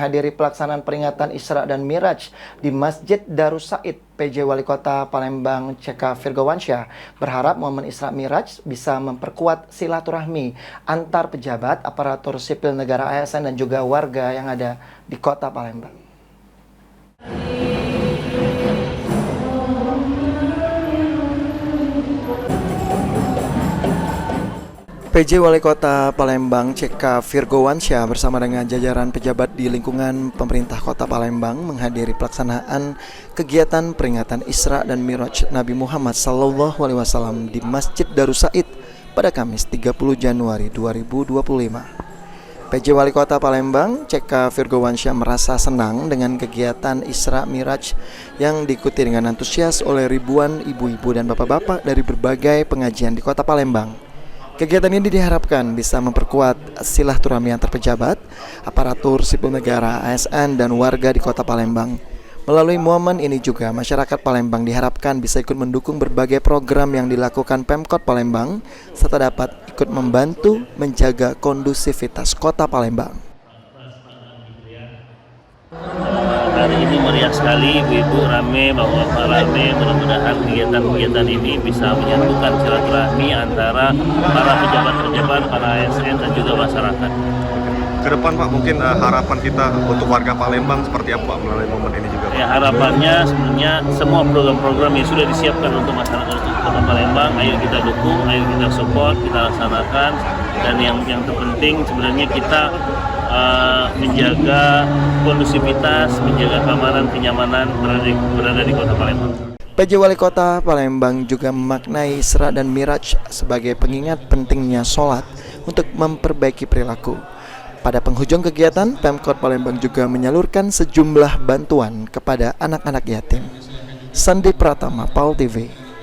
menghadiri pelaksanaan peringatan Isra dan Miraj di Masjid Darus Said. PJ Wali Kota Palembang CK Virgowansyah berharap momen Isra Miraj bisa memperkuat silaturahmi antar pejabat, aparatur sipil negara ASN dan juga warga yang ada di Kota Palembang. PJ Wali Kota Palembang CK Virgowansyah bersama dengan jajaran pejabat di lingkungan pemerintah Kota Palembang menghadiri pelaksanaan kegiatan peringatan Isra dan Miraj Nabi Muhammad SAW di Masjid Darus Said pada Kamis 30 Januari 2025. PJ Wali Kota Palembang CK Virgowansyah merasa senang dengan kegiatan Isra Miraj yang diikuti dengan antusias oleh ribuan ibu-ibu dan bapak-bapak dari berbagai pengajian di Kota Palembang. Kegiatan ini diharapkan bisa memperkuat silaturahmi antar pejabat, aparatur sipil negara, ASN, dan warga di Kota Palembang. Melalui momen ini juga, masyarakat Palembang diharapkan bisa ikut mendukung berbagai program yang dilakukan Pemkot Palembang, serta dapat ikut membantu menjaga kondusivitas Kota Palembang. Hari ini meriah sekali, ibu-ibu rame, bapak-bapak rame. Mudah-mudahan kegiatan-kegiatan ini bisa menyatukan silaturahmi antara para pejabat-pejabat, para ASN dan juga masyarakat. Ke depan Pak, mungkin harapan kita untuk warga Palembang seperti apa Pak melalui momen ini juga Pak? Ya, harapannya sebenarnya semua program-program yang sudah disiapkan untuk masyarakat Kota Palembang, ayo kita dukung, ayo kita support, kita laksanakan. Dan yang terpenting sebenarnya kita menjaga kondusivitas, menjaga keamanan, kenyamanan berada di Kota Palembang. PJ Wali Kota Palembang juga memaknai Isra dan Miraj sebagai pengingat pentingnya sholat untuk memperbaiki perilaku. Pada penghujung kegiatan, Pemkot Palembang juga menyalurkan sejumlah bantuan kepada anak-anak yatim. Sandi Pratama, PAL TV.